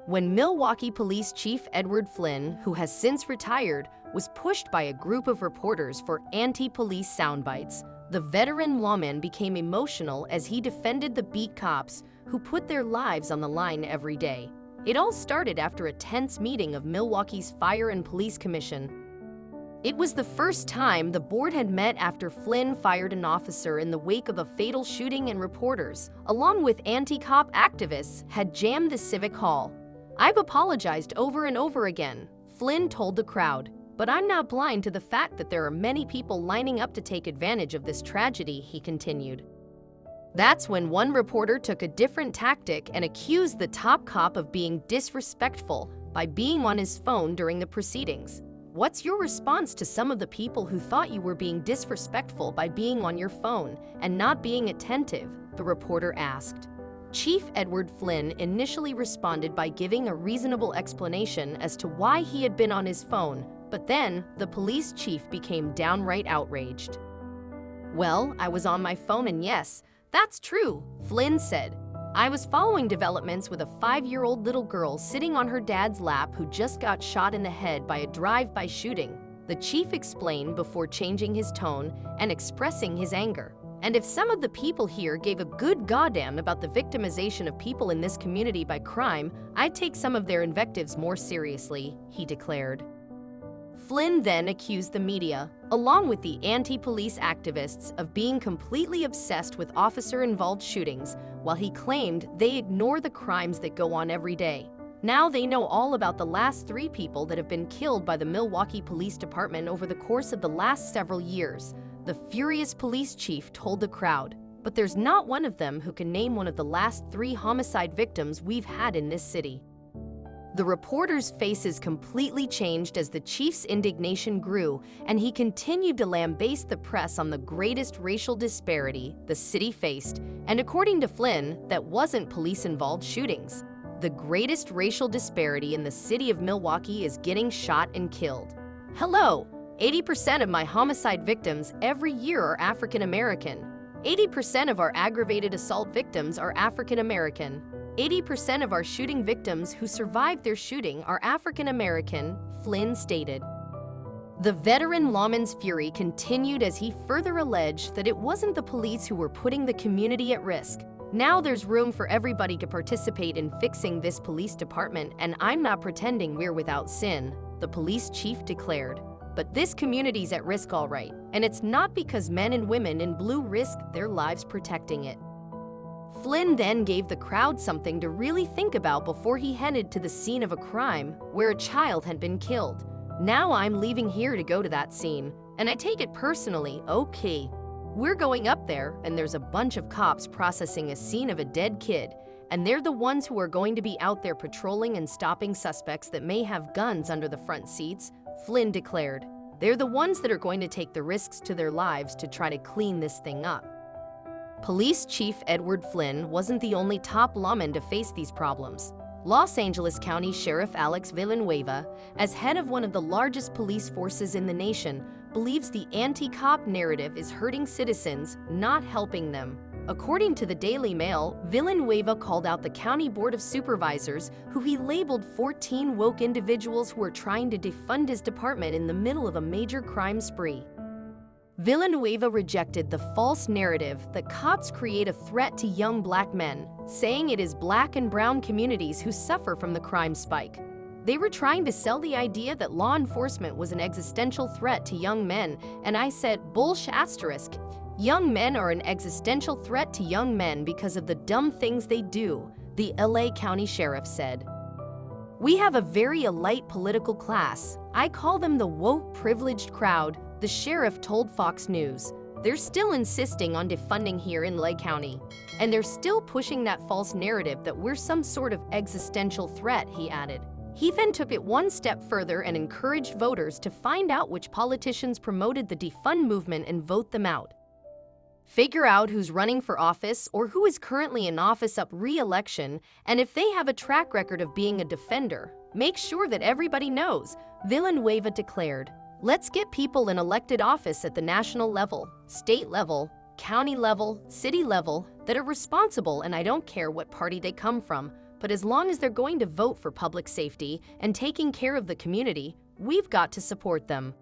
When Milwaukee Police Chief Edward Flynn, who has since retired, was pushed by a group of reporters for anti-police soundbites, the veteran lawman became emotional as he defended the beat cops who put their lives on the line every day. It all started after a tense meeting of Milwaukee's Fire and Police Commission. It was the first time the board had met after Flynn fired an officer in the wake of a fatal shooting, and reporters, along with Anticop activists, had jammed the Civic Hall. "I've apologized over and over again," Flynn told the crowd, "but I'm not blind to the fact that there are many people lining up to take advantage of this tragedy," he continued. That's when one reporter took a different tactic and accused the top cop of being disrespectful by being on his phone during the proceedings. "What's your response to some of the people who thought you were being disrespectful by being on your phone and not being attentive?" the reporter asked. Chief Edward Flynn initially responded by giving a reasonable explanation as to why he had been on his phone, but then the police chief became downright outraged. "Well, I was on my phone, and yes, that's true," Flynn said. "I was following developments with a 5-year-old little girl sitting on her dad's lap who just got shot in the head by a drive-by shooting," the chief explained before changing his tone and expressing his anger. "And if some of the people here gave a good goddamn about the victimization of people in this community by crime, I'd take some of their invectives more seriously," he declared. Flynn then accused the media, along with the anti-police activists, of being completely obsessed with officer-involved shootings, while he claimed they ignore the crimes that go on every day. Now they know all about the last 3 people that have been killed by the Milwaukee Police Department over the course of the last several years, the furious police chief told the crowd. "But there's not one of them who can name one of the last 3 homicide victims we've had in this city." The reporters' faces completely changed as the chief's indignation grew, and he continued to lambaste the press on the greatest racial disparity the city faced, and according to Flynn, that wasn't police-involved shootings. "The greatest racial disparity in the city of Milwaukee is getting shot and killed. Hello, 80% of my homicide victims every year are African American. 80% of our aggravated assault victims are African American. 80% of our shooting victims who survived their shooting are African American," Flynn stated. The veteran lawman's fury continued as he further alleged that it wasn't the police who were putting the community at risk. "Now there's room for everybody to participate in fixing this police department, and I'm not pretending we're without sin," the police chief declared. "But this community's at risk all right, and it's not because men and women in blue risk their lives protecting it." Flynn then gave the crowd something to really think about before he headed to the scene of a crime where a child had been killed. "Now I'm leaving here to go to that scene, and I take it personally, okay? We're going up there, and there's a bunch of cops processing a scene of a dead kid, and they're the ones who are going to be out there patrolling and stopping suspects that may have guns under the front seats," Flynn declared. "They're the ones that are going to take the risks to their lives to try to clean this thing up." Police Chief Edward Flynn wasn't the only top lawman to face these problems. Los Angeles County Sheriff Alex Villanueva, as head of one of the largest police forces in the nation, believes the anti-cop narrative is hurting citizens, not helping them. According to the Daily Mail, Villanueva called out the County Board of Supervisors, who he labeled 14 woke individuals who are trying to defund his department in the middle of a major crime spree. Villanueva rejected the false narrative that cops create a threat to young black men, saying it is black and brown communities who suffer from the crime spike. "They were trying to sell the idea that law enforcement was an existential threat to young men, and I said, bullsh**. Young men are an existential threat to young men because of the dumb things they do," the LA County Sheriff said. "We have a very elite political class. I call them the woke privileged crowd," the sheriff told Fox News. "They're still insisting on defunding here in LA County, and they're still pushing that false narrative that we're some sort of existential threat," he added. He then took it one step further and encouraged voters to find out which politicians promoted the defund movement and vote them out. Figure out who's running for office or who is currently in office up re-election, and if they have a track record of being a defender, make sure that everybody knows," Villanueva declared. "Let's get people in elected office at the national level, state level, county level, city level that are responsible, and I don't care what party they come from, but as long as they're going to vote for public safety and taking care of the community, we've got to support them.